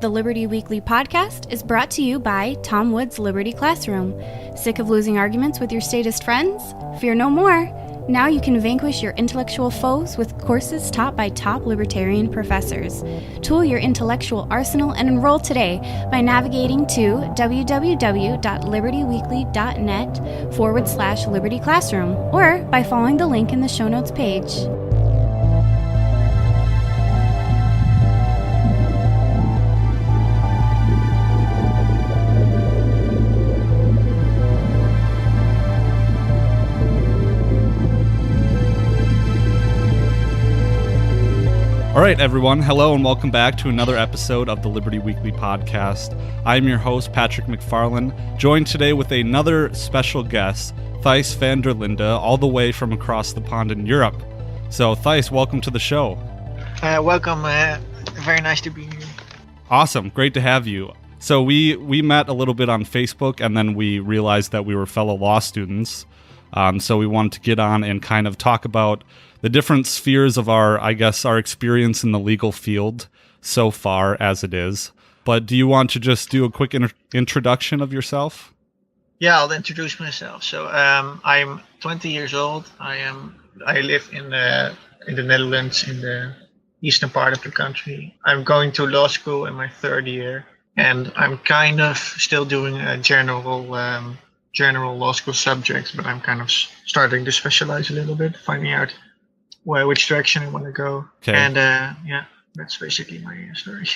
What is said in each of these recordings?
The Liberty Weekly podcast is brought to you by Tom Wood's Liberty Classroom. Sick of losing arguments with your statist friends? Fear no more. Now you can vanquish your intellectual foes with courses taught by top libertarian professors. Tool your intellectual arsenal and enroll today by navigating to www.libertyweekly.net/Liberty Classroom or by following the link in the show notes page. All right, everyone. Hello and welcome back to another episode of the Liberty Weekly podcast. I'm your host, Patrick McFarlane, joined today with another special guest, Thijs van der Linde, all the way from across the pond in Europe. So, Thijs, welcome to the show. Welcome. Very nice to be here. Awesome. Great to have you. So we met a little bit on Facebook, and then we realized that we were fellow law students. So we wanted to get on and kind of talk about the different spheres of our experience in the legal field so far as it is. But do you want to just do a quick introduction of yourself? Yeah, I'll introduce myself. So I'm 20 years old. I live in the Netherlands, in the eastern part of the country. I'm going to law school in my third year, and I'm kind of still doing a general law school subjects, but I'm kind of starting to specialize a little bit, finding out which direction I want to go. Okay. And that's basically my story.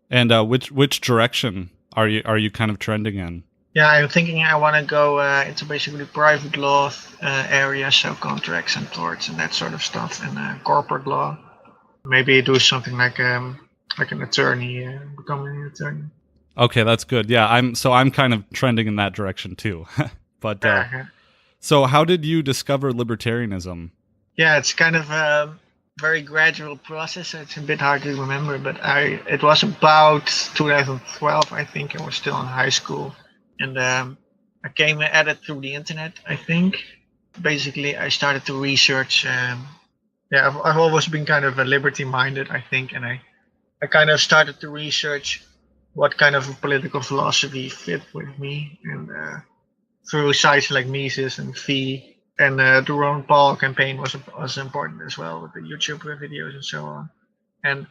And which direction are you kind of trending in? Yeah, I'm thinking I want to go into basically private law area, so contracts and torts and that sort of stuff, and corporate law. Maybe do something like an attorney, becoming an attorney. Okay, that's good. Yeah, I'm kind of trending in that direction too. But so how did you discover libertarianism? Yeah, it's kind of a very gradual process. So it's a bit hard to remember, but it was about 2012, I think. I was still in high school, and I came at it through the internet, I think. Basically, I started to research. I've always been kind of a liberty-minded, I think, and I kind of started to research what kind of a political philosophy fit with me, and through sites like Mises and Fee. And the Ron Paul campaign was important as well, with the YouTube videos and so on. And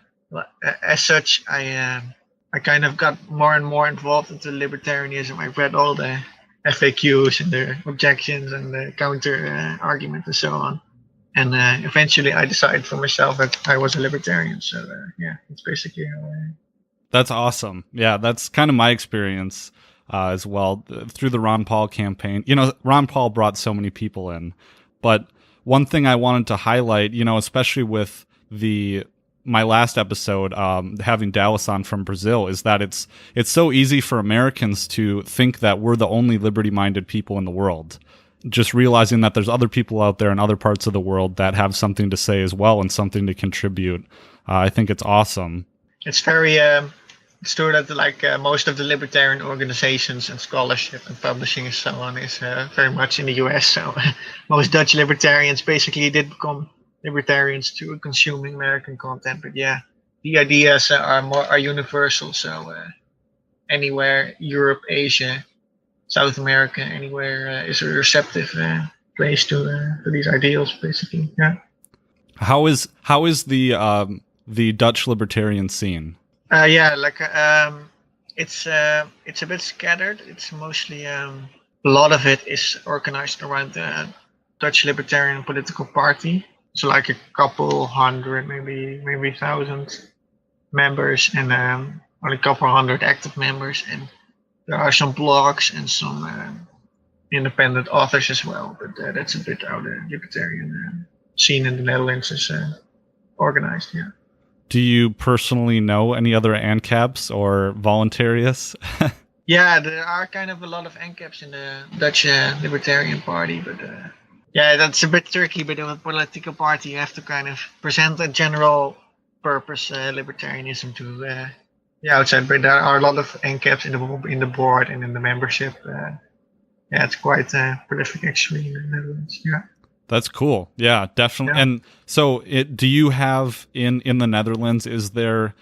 as such, I kind of got more and more involved into libertarianism. I read all the FAQs and the objections and the counter argument and so on. And eventually I decided for myself that I was a libertarian. So it's basically how I... That's awesome. Yeah, that's kind of my experience. As well, through the Ron Paul campaign. Ron Paul brought so many people in, but one thing I wanted to highlight, especially with my last episode, having Dallas on from Brazil, is that it's so easy for Americans to think that we're the only liberty-minded people in the world. Just realizing that there's other people out there in other parts of the world that have something to say as well and something to contribute. I think it's awesome. It's very... It's true that most of the libertarian organizations and scholarship and publishing and so on is very much in the US. So most Dutch libertarians basically did become libertarians through consuming American content. But yeah, the ideas are universal. So anywhere, Europe, Asia, South America, anywhere is a receptive place to these ideals, basically. Yeah. How is the Dutch libertarian scene? It's a bit scattered. It's mostly a lot of it is organized around the Dutch Libertarian Political Party. So like a couple hundred, maybe 1,000 members, and only a couple hundred active members. And there are some blogs and some independent authors as well. But that's a bit how the libertarian scene in the Netherlands is organized. Yeah. Do you personally know any other ANCAPs or voluntarists? Yeah, there are kind of a lot of ANCAPs in the Dutch Libertarian Party, but that's a bit tricky. But with a political party, you have to kind of present a general purpose libertarianism to the outside. But there are a lot of ANCAPs in the board and in the membership. It's quite prolific actually in the Netherlands. Yeah. That's cool. Yeah, definitely. Yeah. And so do you have in the Netherlands, is there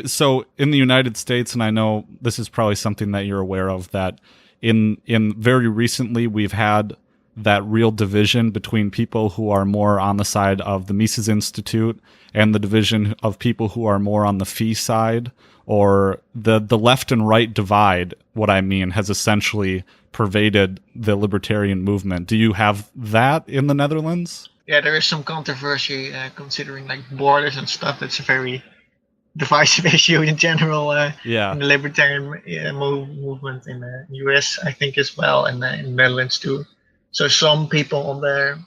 So in the United States, and I know this is probably something that you're aware of, that in very recently we've had that real division between people who are more on the side of the Mises Institute and the division of people who are more on the fee side, or the left and right divide, what I mean, has essentially pervaded the libertarian movement. Do you have that in the Netherlands? Yeah, there is some controversy considering like borders and stuff. That's a very divisive issue in general in the libertarian movement in the US, I think, as well, and in the Netherlands too. So some people on the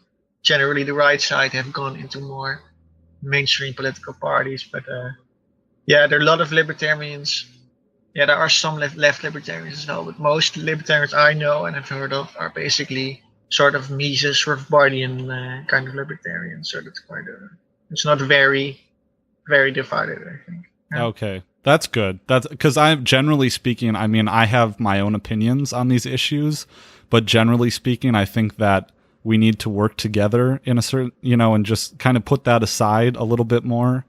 generally the right side have gone into more mainstream political parties, but there are a lot of libertarians. Yeah, there are some left libertarians as well, but most libertarians I know and have heard of are basically sort of Mises, sort of Bardian kind of libertarians. So that's it's not very, very divided, I think. Yeah. Okay, that's good. That's because I'm generally speaking, I mean, I have my own opinions on these issues, but generally speaking, I think that we need to work together in a certain, and just kind of put that aside a little bit more.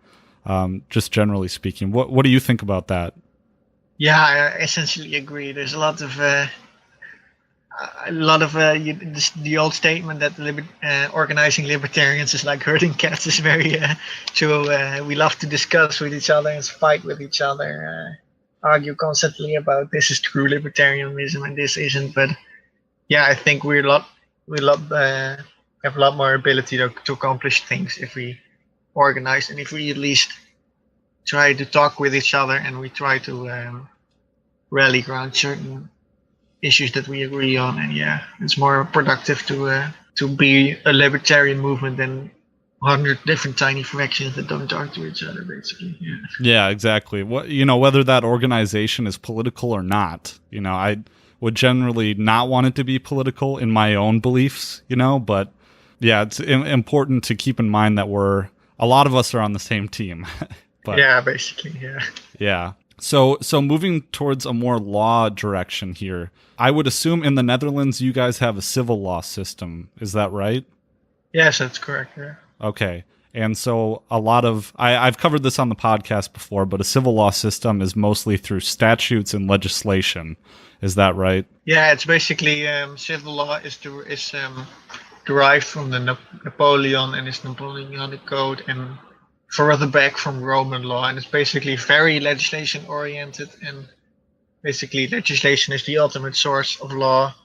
Just generally speaking, what do you think about that? Yeah, I essentially agree. There's a lot of the old statement that organizing libertarians is like herding cats is very true. We love to discuss with each other and fight with each other, argue constantly about this is true libertarianism and this isn't. But yeah, I think we have a lot more ability to accomplish things if we organize and if we at least try to talk with each other and we try to rally around certain issues that we agree on. And yeah, it's more productive to be a libertarian movement than 100 different tiny fractions that don't talk to each other, basically. Yeah, exactly. Whether that organization is political or not, I would generally not want it to be political in my own beliefs, but yeah, it's important to keep in mind that a lot of us are on the same team. But, yeah, basically, yeah. Yeah. So moving towards a more law direction here, I would assume in the Netherlands you guys have a civil law system. Is that right? Yes, that's correct. Yeah. Okay. And so a lot of, I've covered this on the podcast before, but a civil law system is mostly through statutes and legislation. Is that right? Yeah, it's basically civil law is derived from the Napoleon and his Napoleonic Code, and further back from Roman law, and it's basically very legislation oriented, and basically legislation is the ultimate source of law,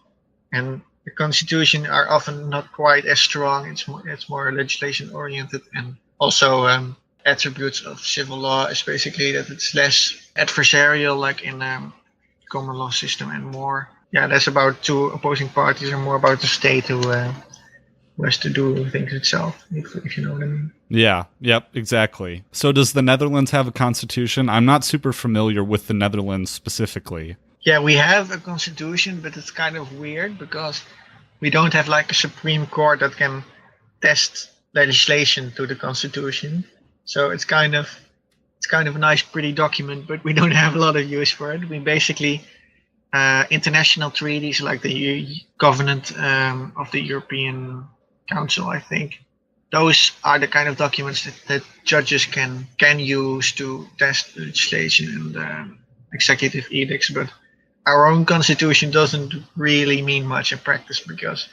and the constitution are often not quite as strong. It's more legislation oriented, and also attributes of civil law is basically that it's less adversarial like in common law system, and more less about two opposing parties and more about the state who has to do things itself, if you know what I mean. Yeah, yep, exactly. So does the Netherlands have a constitution? I'm not super familiar with the Netherlands specifically. Yeah, we have a constitution, but it's kind of weird because we don't have like a Supreme Court that can test legislation to the constitution. So it's kind of a nice, pretty document, but we don't have a lot of use for it. We basically international treaties like the Covenant of the European Council, I think. Those are the kind of documents that judges can use to test legislation and executive edicts. But our own constitution doesn't really mean much in practice because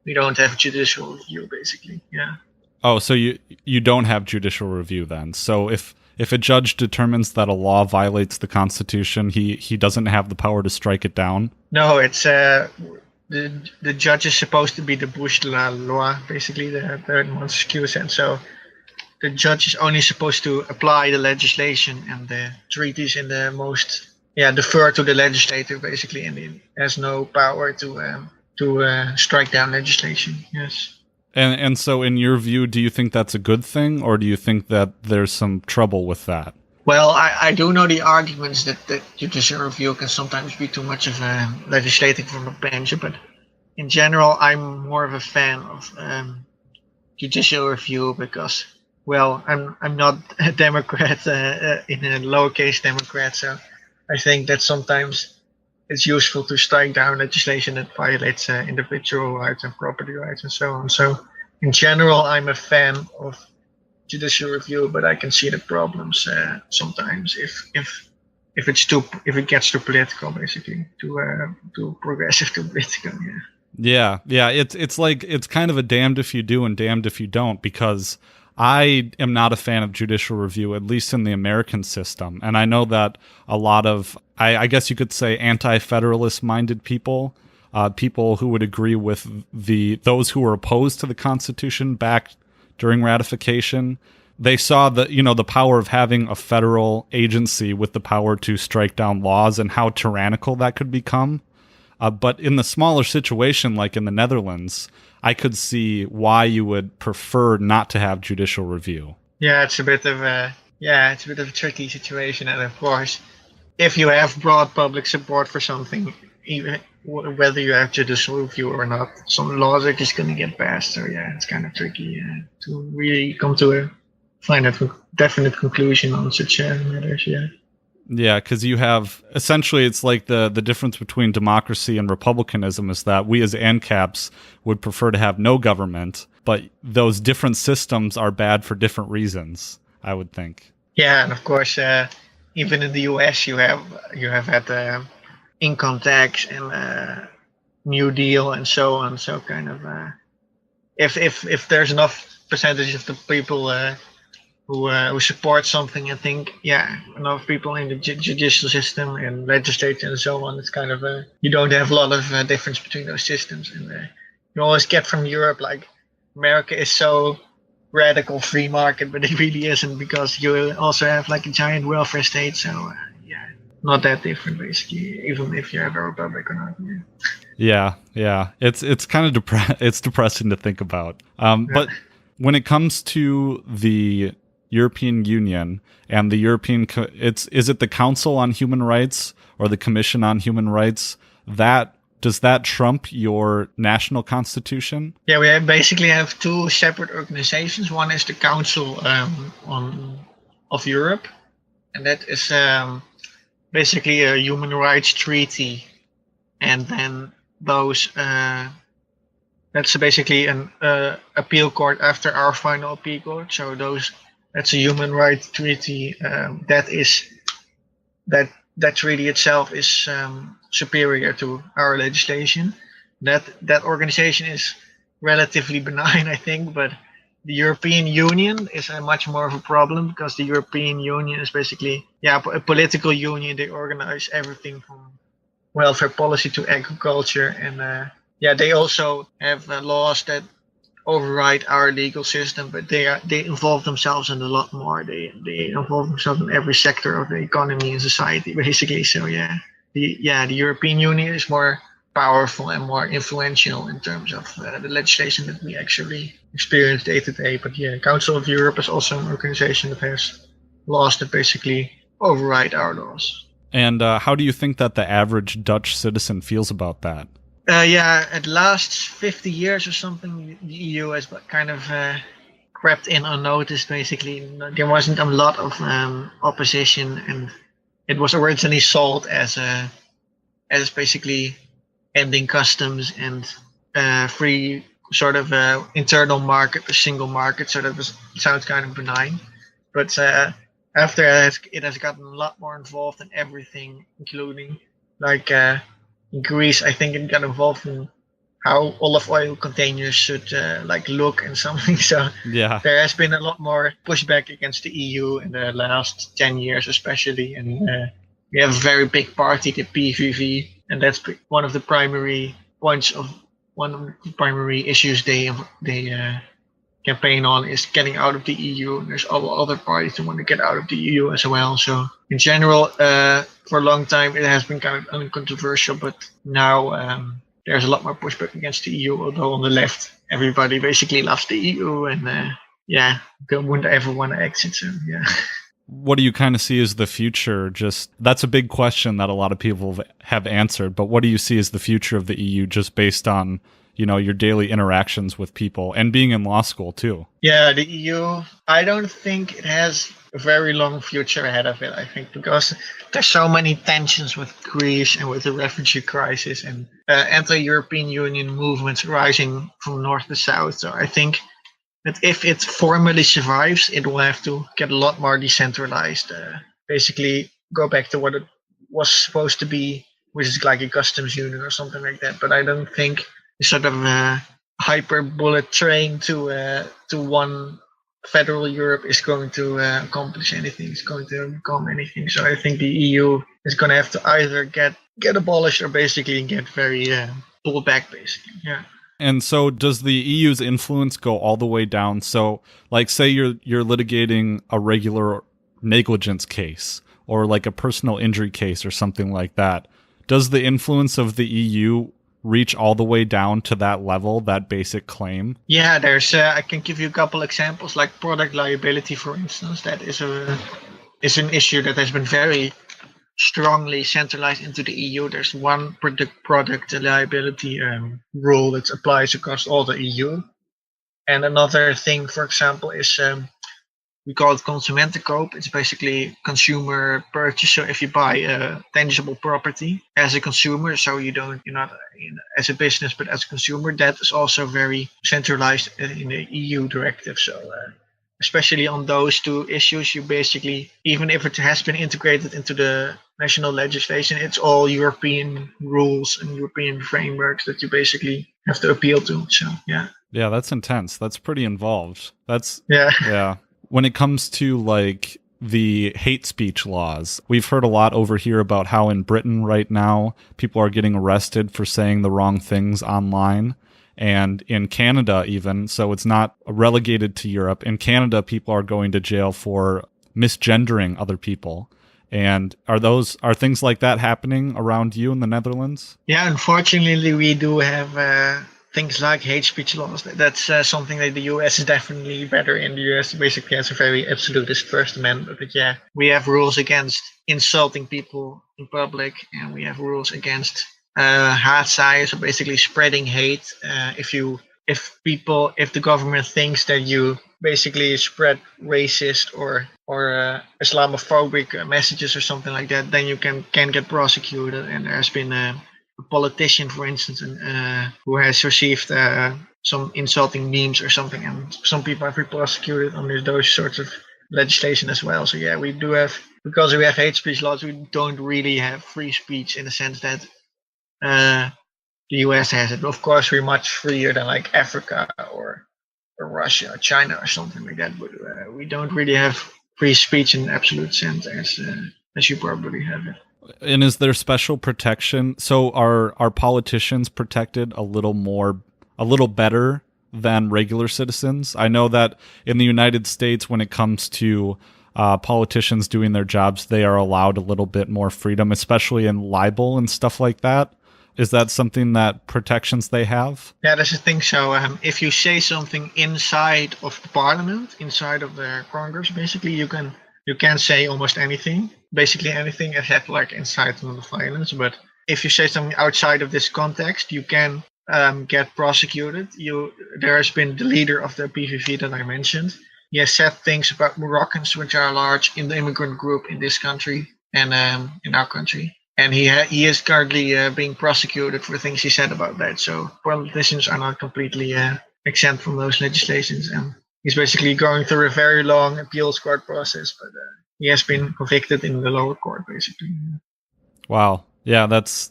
we don't have judicial review, basically. Yeah. Oh, so you don't have judicial review then. So if a judge determines that a law violates the Constitution, he doesn't have the power to strike it down? No, it's the judge is supposed to be the bouche de la loi, basically, the Montesquieu said. So the judge is only supposed to apply the legislation and the treaties in the most, defer to the legislator, basically, and he has no power to strike down legislation. Yes. And so in your view, do you think that's a good thing, or do you think that there's some trouble with that? Well, I do know the arguments that judicial review can sometimes be too much of a legislating from a bench, but in general, I'm more of a fan of judicial review because, well, I'm not a Democrat, in a lowercase Democrat, so I think that sometimes it's useful to strike down legislation that violates individual rights and property rights and so on. So in general, I'm a fan of judicial review, but I can see the problems sometimes if it gets too political, basically, too progressive, too political. Yeah. It's like it's kind of a damned if you do and damned if you don't, because I am not a fan of judicial review, at least in the American system. And I know that a lot of, I guess you could say, anti-federalist minded people, people who would agree with those who were opposed to the Constitution back during ratification, they saw the power of having a federal agency with the power to strike down laws and how tyrannical that could become. But in the smaller situation, like in the Netherlands, I could see why you would prefer not to have judicial review. Yeah, it's a bit of a tricky situation, and of course, if you have broad public support for something, even whether you have judicial review or not, some laws are just going to get passed. So it's kind of tricky to really come to a definite conclusion on such matters. Yeah, because you have, essentially, it's like the difference between democracy and republicanism is that we as ANCAPs would prefer to have no government, but those different systems are bad for different reasons, I would think. Yeah, and of course, even in the US, you have had income tax and New Deal and so on. So kind of, if there's enough percentage of the people who support something and think, enough people in the judicial system and legislature and so on, it's kind of you don't have a lot of difference between those systems. And you always get from Europe, like, America is so radical free market, but it really isn't, because you also have like a giant welfare state. So not that different, basically, even if you have a republic or not. Yeah. It's kind of it's depressing to think about. But when it comes to the European Union and the is it the Council on Human Rights or the Commission on Human Rights, does that trump your national constitution? Yeah, we basically have two separate organizations. One is the Council of Europe, and that is basically a human rights treaty, and then that's basically an appeal court after our final appeal court. So that's a human rights treaty. That treaty itself is superior to our legislation. That organization is relatively benign, I think, but the European Union is much more of a problem, because the European Union is basically a political union. They organize everything from welfare policy to agriculture, and they also have laws that override our legal system, but they involve themselves in a lot more. They involve themselves in every sector of the economy and society, basically. So the European Union is more powerful and more influential in terms of the legislation that we actually experience day to day. But Council of Europe is also an organization that has laws that basically override our laws. And how do you think that the average Dutch citizen feels about that? At last 50 years or something, the EU has kind of crept in unnoticed, basically. There wasn't a lot of opposition, and it was originally sold as basically ending customs and free sort of internal market, a single market. So sounds kind of benign, but after it has gotten a lot more involved in everything, including like in Greece, I think it got involved in how olive oil containers should look and something. So there has been a lot more pushback against the EU in the last 10 years, especially. And we have a very big party, the PVV, and that's one of the primary issues they campaign on is getting out of the EU. And there's other parties that want to get out of the EU as well. So in general, for a long time, it has been kind of uncontroversial, but now there's a lot more pushback against the EU, although on the left, everybody basically loves the EU and wouldn't ever want to exit. So What do you kind of see as the future? That's a big question that a lot of people have answered, but what do you see as the future of the EU, just based on your daily interactions with people and being in law school too? Yeah, the EU, I don't think it has a very long future ahead of it, I think, because there's so many tensions with Greece and with the refugee crisis and anti-European Union movements rising from north to south. So I think that if it formally survives, it will have to get a lot more decentralized. Basically, go back to what it was supposed to be, which is like a customs union or something like that. But I don't think the sort of hyper bullet train to one federal Europe is going to accomplish anything. It's going to become anything. So I think the EU is going to have to either get abolished or basically get very pulled back, basically. Yeah. And so does the EU's influence go all the way down? So like say you're litigating a regular negligence case or like a personal injury case or something like that. Does the influence of the EU reach all the way down to that level, that basic claim? Yeah, there's I can give you a couple examples, like product liability, for instance. That is an issue that has been very strongly centralized into the EU. There's one product liability rule that applies across all the EU. And another thing, for example, is we call it consumentenkoop. It's basically consumer purchase. So if you buy a tangible property as a consumer, so you're not as a business, but as a consumer, that is also very centralized in the EU directive. So especially on those two issues, you basically, even if it has been integrated into the national legislation, it's all European rules and European frameworks that you basically have to appeal to. So yeah. Yeah, that's intense. That's pretty involved. Yeah. Yeah. When it comes to like the hate speech laws, we've heard a lot over here about how in Britain right now, people are getting arrested for saying the wrong things online. And in Canada even, so it's not relegated to Europe. In Canada, people are going to jail for misgendering other people. And are things like that happening around you in the Netherlands? Yeah, unfortunately, we do have things like hate speech laws. That's something that the US is definitely better in. The US basically has a very absolutist First Amendment. But yeah, we have rules against insulting people in public, and we have rules against haatzaaien, so basically spreading hate. If the government thinks that you basically spread racist or Islamophobic messages or something like that, then you can get prosecuted. And there's been a politician, for instance, who has received some insulting memes or something, and some people have been prosecuted under those sorts of legislation as well. So yeah, we do have, because we have hate speech laws, we don't really have free speech in the sense that the US has it. But of course, we're much freer than like Africa or Russia or China or something like that. But we don't really have free speech in absolute sense as you probably have it. And is there special protection? So are politicians protected a little better than regular citizens? I know that in the United States, when it comes to politicians doing their jobs, they are allowed a little bit more freedom, especially in libel and stuff like that. Is that something that protections they have? Yeah, that's the thing. So if you say something inside of the parliament, inside of the Congress, basically you can say almost anything, basically anything except like incitement of violence. But if you say something outside of this context, you can get prosecuted. There has been the leader of the PVV that I mentioned. He has said things about Moroccans, which are large in the immigrant group in this country and in our country. And he is currently being prosecuted for things he said about that. So politicians are not completely exempt from those legislations. And he's basically going through a very long appeals court process, but he has been convicted in the lower court, basically. Wow. Yeah, that's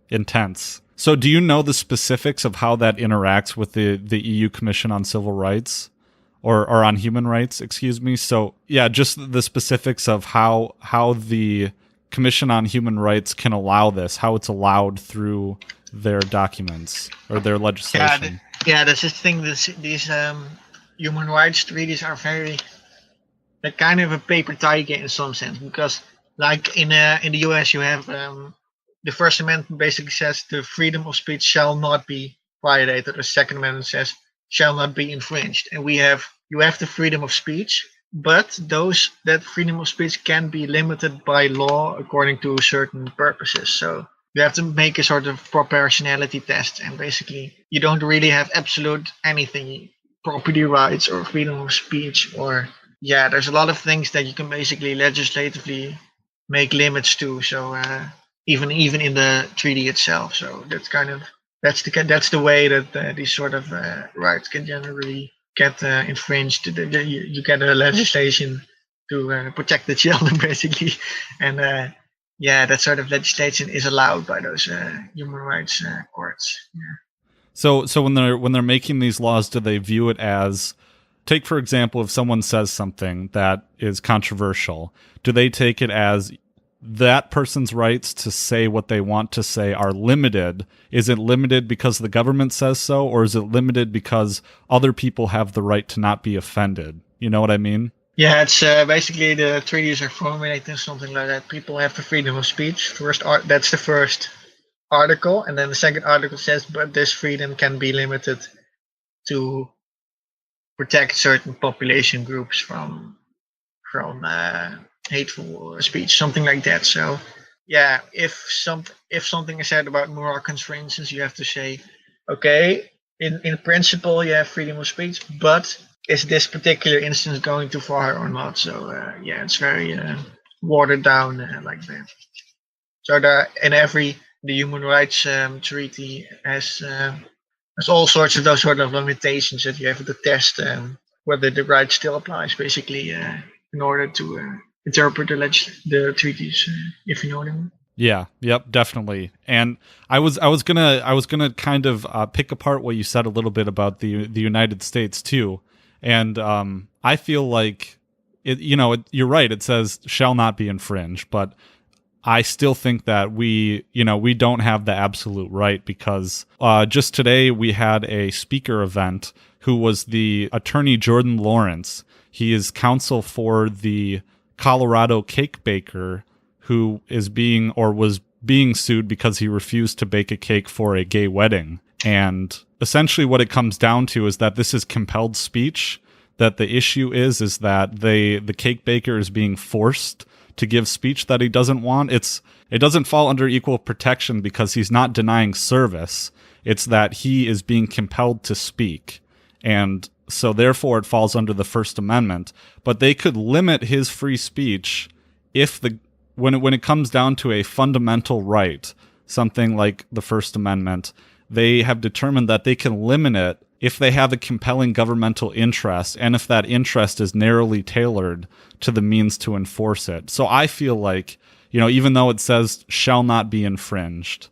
intense. So do you know the specifics of how that interacts with the EU Commission on Civil Rights? Or on Human Rights, excuse me. So yeah, just the specifics of how the Commission on Human Rights can allow this, how it's allowed through their documents or their legislation. Yeah, that's the thing. These human rights treaties are they're kind of a paper tiger in some sense, because like in the US you have the First Amendment basically says the freedom of speech shall not be violated. The Second Amendment says shall not be infringed, and you have the freedom of speech. But that freedom of speech can be limited by law according to certain purposes. So you have to make a sort of proportionality test, and basically you don't really have absolute anything, property rights or freedom of speech, or there's a lot of things that you can basically legislatively make limits to. So even in the treaty itself. So that's the way that these sort of rights can generally get infringed. You get a legislation to protect the children, basically, and that sort of legislation is allowed by those human rights courts. Yeah. So when they're making these laws, do they view it as, take for example, if someone says something that is controversial, do they take it as that person's rights to say what they want to say are limited? Is it limited because the government says so, or is it limited because other people have the right to not be offended? You know what I mean? Yeah, it's basically the treaties are formulated something like that. People have the freedom of speech. That's the first article, and then the second article says, but this freedom can be limited to protect certain population groups from hateful speech, something like that. So yeah, if something is said about Moroccans, for instance, you have to say, okay, in principle you have freedom of speech, but is this particular instance going too far or not? So it's very watered down like that. So the human rights treaty has all sorts of those sort of limitations that you have to test whether the right still applies, basically, in order to interpret the treaties, if you know what I mean. Yeah, yep, definitely. And I was gonna kind of pick apart what you said a little bit about the United States too, and I feel like you're right. It says shall not be infringed, but I still think that we don't have the absolute right, because just today we had a speaker event who was the attorney Jordan Lawrence. He is counsel for the Colorado cake baker who was being sued because he refused to bake a cake for a gay wedding. And essentially what it comes down to is that this is compelled speech, that the issue is that the cake baker is being forced to give speech that he doesn't want. It doesn't fall under equal protection because he's not denying service. It's that he is being compelled to speak. And so therefore it falls under the First Amendment. But they could limit his free speech when it comes down to a fundamental right, something like the First Amendment. They have determined that they can limit it if they have a compelling governmental interest, and if that interest is narrowly tailored to the means to enforce it. So I feel like, even though it says shall not be infringed,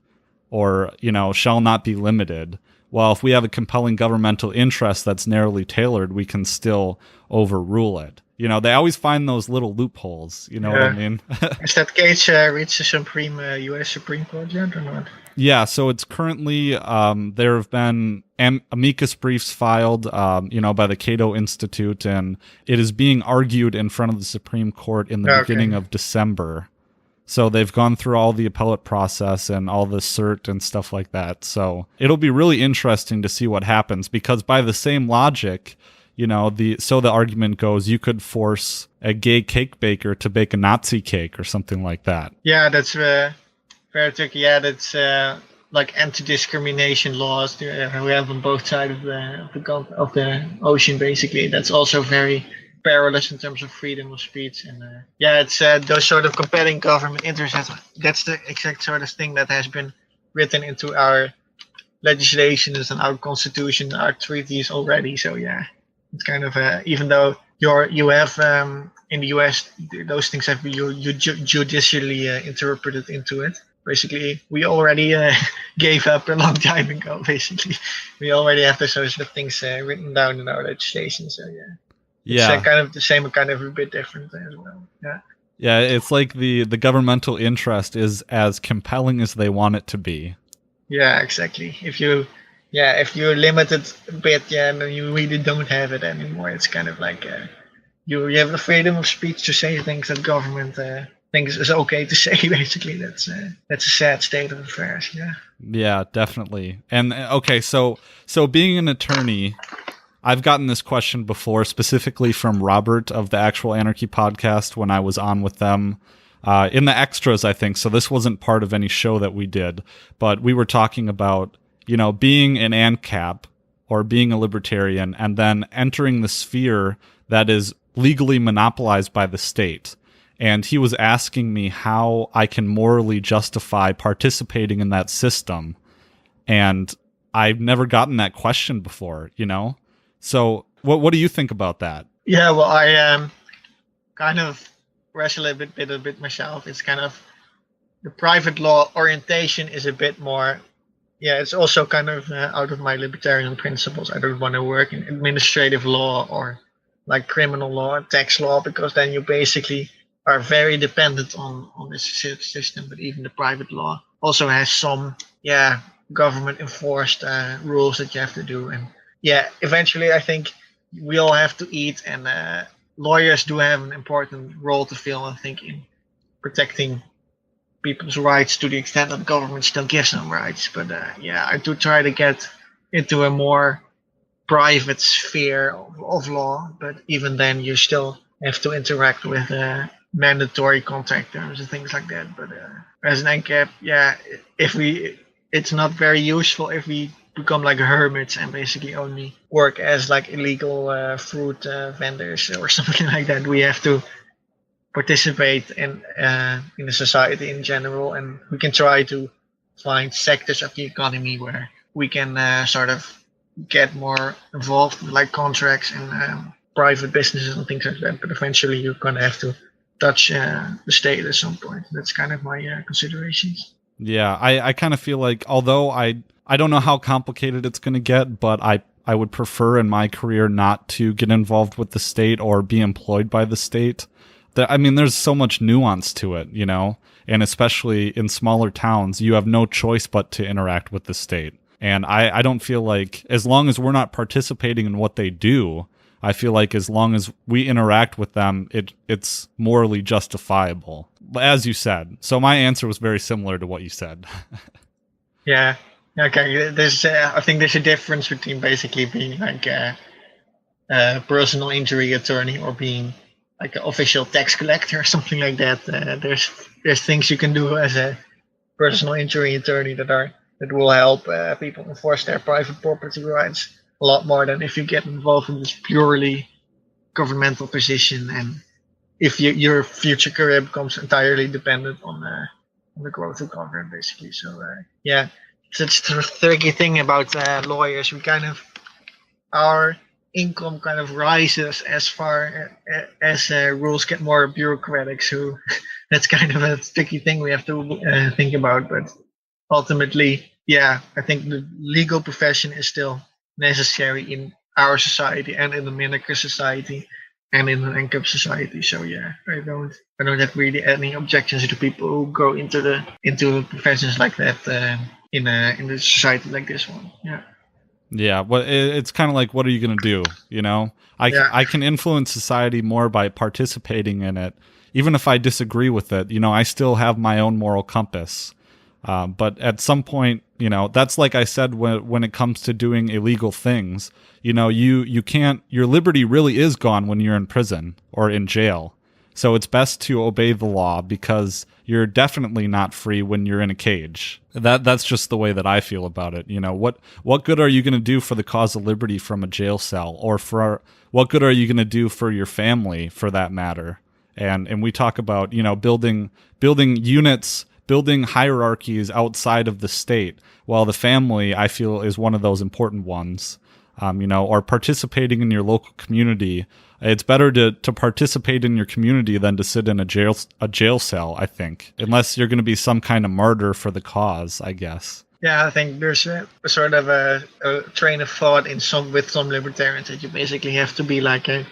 or, shall not be limited, well, if we have a compelling governmental interest that's narrowly tailored, we can still overrule it. They always find those little loopholes. You know what I mean? Is that case reached the U.S. Supreme Court yet or not? Yeah, so it's currently, there have been amicus briefs filed, by the Cato Institute, and it is being argued in front of the Supreme Court in the beginning of December. So they've gone through all the appellate process and all the cert and stuff like that. So it'll be really interesting to see what happens, because by the same logic, the argument goes, you could force a gay cake baker to bake a Nazi cake or something like that. Yeah, that's very tricky. Yeah, that's like anti-discrimination laws we have on both sides of the ocean, basically. That's also very perilous in terms of freedom of speech. And it's those sort of compelling government interests. That's the exact sort of thing that has been written into our legislations and our constitution, our treaties already. So yeah, it's kind of even though you have in the US those things have been judicially interpreted into it. Basically, we already gave up a long time ago. Basically, we already have those sort of things written down in our legislation. So yeah, it's kind of the same, kind of a bit different as well. Yeah, it's like the governmental interest is as compelling as they want it to be. Yeah, exactly. If you limit it a bit, then you really don't have it anymore. It's kind of like you have the freedom of speech to say things that government thinks is okay to say. Basically, that's a sad state of affairs. Yeah, definitely. And okay, so being an attorney, I've gotten this question before, specifically from Robert of the Actual Anarchy podcast when I was on with them in the extras, I think. So this wasn't part of any show that we did, but we were talking about being an ANCAP or being a libertarian and then entering the sphere that is legally monopolized by the state. And he was asking me how I can morally justify participating in that system. And I've never gotten that question before, So What do you think about that? Yeah, well, I kind of wrestle a bit myself. It's kind of the private law orientation is a bit more. Yeah, it's also kind of out of my libertarian principles. I don't want to work in administrative law or like criminal law, tax law, because then you basically are very dependent on this system. But even the private law also has some, government enforced rules that you have to do. And eventually I think we all have to eat, and lawyers do have an important role to fill, I think, in protecting people's rights to the extent that the government still gives them rights. But I do try to get into a more private sphere of law. But even then, you still have to interact with mandatory contract terms and things like that. But as an ANCAP, it's not very useful if we become like hermits and basically only work as like illegal fruit vendors or something like that. We have to participate in the society in general, and we can try to find sectors of the economy where we can sort of get more involved with like contracts and private businesses and things like that. But eventually you're going to have to touch the state at some point. That's kind of my considerations. Yeah, I kind of feel like, although I don't know how complicated it's going to get, but I would prefer in my career not to get involved with the state or be employed by the state. I mean, there's so much nuance to it, you know, and especially in smaller towns, you have no choice but to interact with the state. And I don't feel like, as long as we're not participating in what they do, I feel like as long as we interact with them, it's morally justifiable, as you said. So my answer was very similar to what you said. Yeah. Okay. I think there's a difference between basically being like a personal injury attorney or being like an official tax collector or something like that. There's things you can do as a personal injury attorney that will help people enforce their private property rights a lot more than if you get involved in this purely governmental position, and if your future career becomes entirely dependent on the growth of government, basically. So it's a tricky thing about lawyers. We kind of our income kind of rises as far as rules get more bureaucratic. So that's kind of a sticky thing we have to think about. But ultimately, I think the legal profession is still necessary in our society and in the Minneker society and in the NCAP society. So I don't have really any objections to people who go into professions like that in a society like this one. Yeah, well, it's kind of like, what are you going to do? You know, I can influence society more by participating in it. Even if I disagree with it, you know, I still have my own moral compass. But at some point, you know, that's like I said, when it comes to doing illegal things, you know, you can't, your liberty really is gone when you're in prison or in jail. So it's best to obey the law, because you're definitely not free when you're in a cage. That's just the way that I feel about it. You know, what good are you going to do for the cause of liberty from a jail cell, or what good are you going to do for your family, for that matter? And we talk about, you know, building units, building hierarchies outside of the state. Well, the family, I feel, is one of those important ones. You know, or participating in your local community. It's better to participate in your community than to sit in a jail cell, I think, unless you're going to be some kind of martyr for the cause, I guess. Yeah, I think there's a sort of a train of thought with some libertarians that you basically have to be like a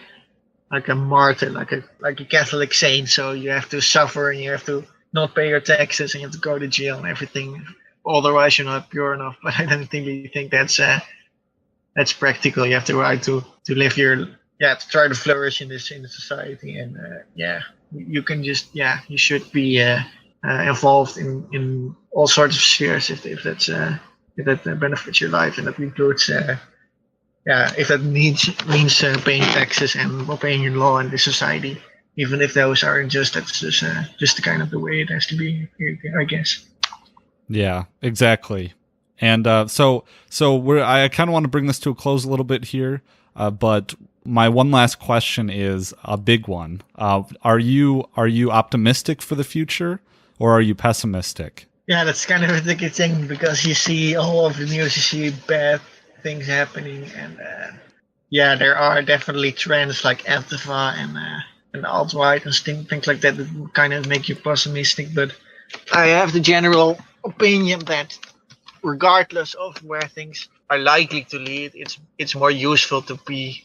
martyr, like a Catholic saint. So you have to suffer and you have to not pay your taxes and you have to go to jail and everything. Otherwise, you're not pure enough. But I don't think that's practical. You have the right to live to try to flourish in the society, and you can just you should be involved in all sorts of spheres if that benefits your life, and that includes if that means paying taxes and obeying your law in the society, even if those are unjust. That's just kind of the way it has to be, I guess. Yeah, exactly. And so I kind of want to bring this to a close a little bit here, but my one last question is a big one. Are you optimistic for the future, or are you pessimistic? Yeah, that's kind of a tricky thing, because you see all of the news, you see bad things happening, and yeah, there are definitely trends like Antifa and alt-right and things like that kind of make you pessimistic. But I have the general opinion that regardless of where things are likely to lead, it's more useful to be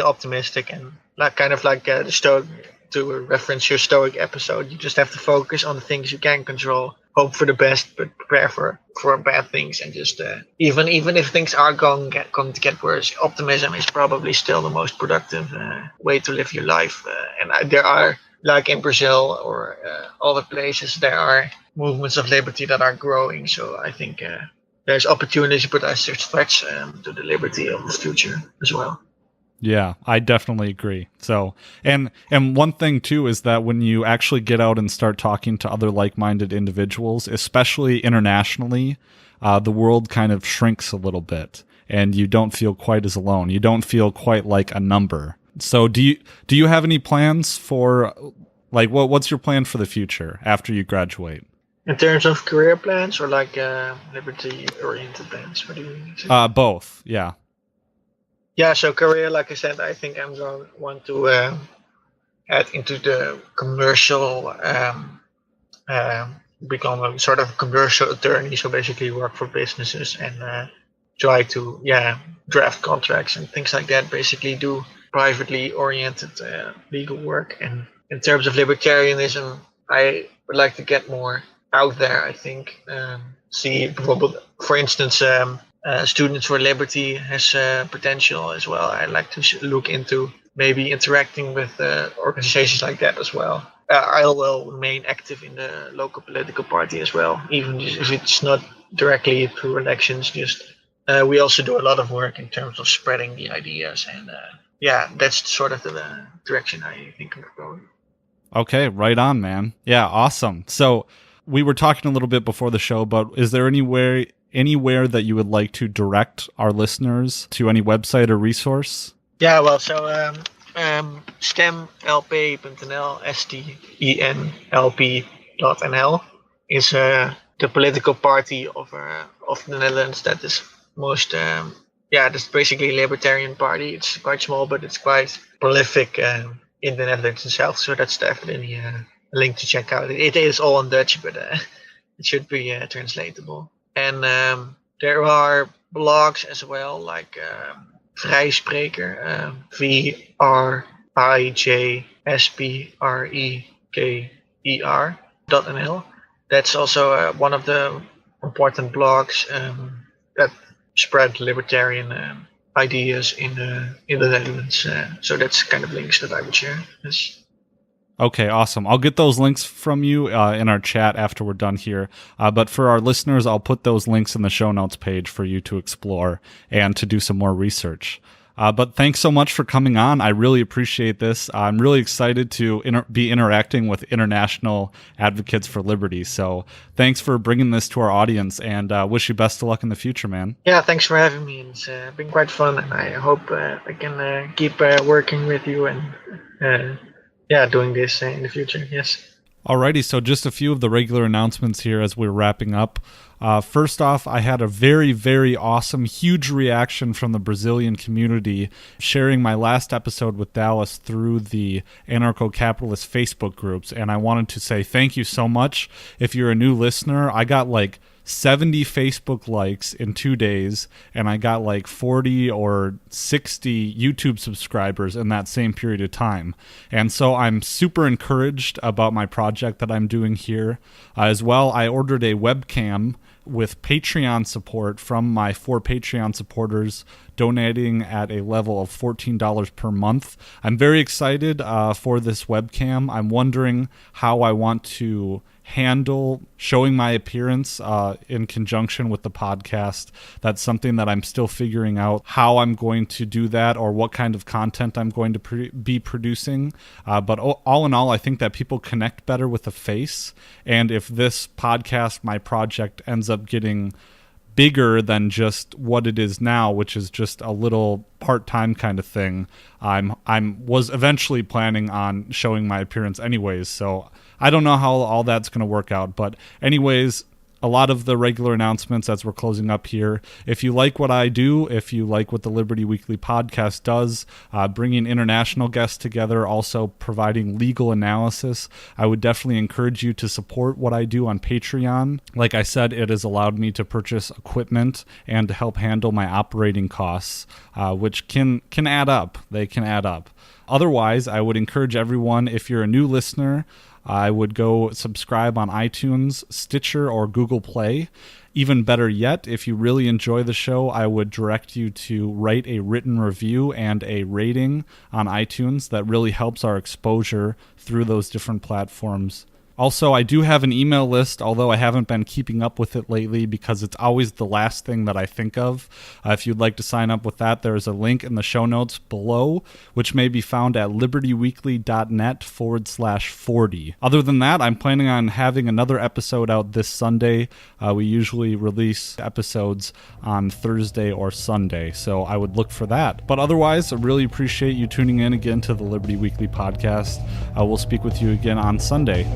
optimistic and like kind of like the Stoic, to reference your Stoic episode. You just have to focus on the things you can control, hope for the best, but prepare for bad things, and just even if things are going to get worse, optimism is probably still the most productive way to live your life. And there are, like in Brazil or other places, there are movements of liberty that are growing. So I think there's opportunity, but there's threats to the liberty of the future as well. Yeah, I definitely agree. So, and one thing too is that when you actually get out and start talking to other like-minded individuals, especially internationally, the world kind of shrinks a little bit, and you don't feel quite as alone. You don't feel quite like a number. So, do you have any plans for, like, what's your plan for the future after you graduate? In terms of career plans or like liberty-oriented plans? What do you mean? Both, yeah. Yeah, so career, like I said, I think I'm going to want to head into the commercial, become a sort of commercial attorney. So basically work for businesses and try to, draft contracts and things like that. Basically do privately oriented legal work. And in terms of libertarianism, I would like to get more out there, I think. See, for instance, Students for Liberty has potential as well. I'd like to look into maybe interacting with organizations like that as well. I will remain active in the local political party as well, even if it's not directly through elections. Just we also do a lot of work in terms of spreading the ideas, and that's sort of the direction I think I'm going. Okay, right on, man. Yeah, awesome. So we were talking a little bit before the show, but is there anywhere that you would like to direct our listeners to, any website or resource? Yeah, well, so stemlp.nl, STENLP.nl is the political party of the Netherlands that is most that's basically a libertarian party. It's quite small, but it's quite prolific in the Netherlands itself. So that's definitely a link to check out. It is all in Dutch, but it should be translatable. And there are blogs as well, like Vrijspreker, VRIJSPREKER.nl. That's also one of the important blogs that spread libertarian ideas in the Netherlands. So that's kind of links that I would share. Yes. Okay, awesome. I'll get those links from you in our chat after we're done here. But for our listeners, I'll put those links in the show notes page for you to explore and to do some more research. But thanks so much for coming on. I really appreciate this. I'm really excited to be interacting with international advocates for liberty. So thanks for bringing this to our audience, and wish you best of luck in the future, man. Yeah, thanks for having me. It's been quite fun, and I hope I can keep working with you and doing this in the future. Yes. Alrighty, so just a few of the regular announcements here as we're wrapping up. First off, I had a very, very awesome, huge reaction from the Brazilian community sharing my last episode with Dallas through the anarcho-capitalist Facebook groups, and I wanted to say thank you so much. If you're a new listener, I got like 70 Facebook likes in 2 days, and I got like 40 or 60 YouTube subscribers in that same period of time. And so I'm super encouraged about my project that I'm doing here. As well, I ordered a webcam with Patreon support from my 4 Patreon supporters donating at a level of $14 per month. I'm very excited for this webcam. I'm wondering how I want to handle showing my appearance in conjunction with the podcast. That's something that I'm still figuring out, how I'm going to do that or what kind of content I'm going to be producing. But all in all, I think that people connect better with a face. And if this podcast, my project, ends up getting bigger than just what it is now, which is just a little part-time kind of thing, was eventually planning on showing my appearance anyways. So I don't know how all that's going to work out. But anyways, a lot of the regular announcements as we're closing up here. If you like what I do, if you like what the Liberty Weekly podcast does, bringing international guests together, also providing legal analysis, I would definitely encourage you to support what I do on Patreon. Like I said, it has allowed me to purchase equipment and to help handle my operating costs, which can add up. They can add up. Otherwise, I would encourage everyone, if you're a new listener, I would go subscribe on iTunes, Stitcher, or Google Play. Even better yet, if you really enjoy the show, I would direct you to write a written review and a rating on iTunes. That really helps our exposure through those different platforms. Also, I do have an email list, although I haven't been keeping up with it lately because it's always the last thing that I think of. If you'd like to sign up with that, there's a link in the show notes below, which may be found at libertyweekly.net/40. Other than that, I'm planning on having another episode out this Sunday. We usually release episodes on Thursday or Sunday, so I would look for that. But otherwise, I really appreciate you tuning in again to the Liberty Weekly podcast. We'll speak with you again on Sunday.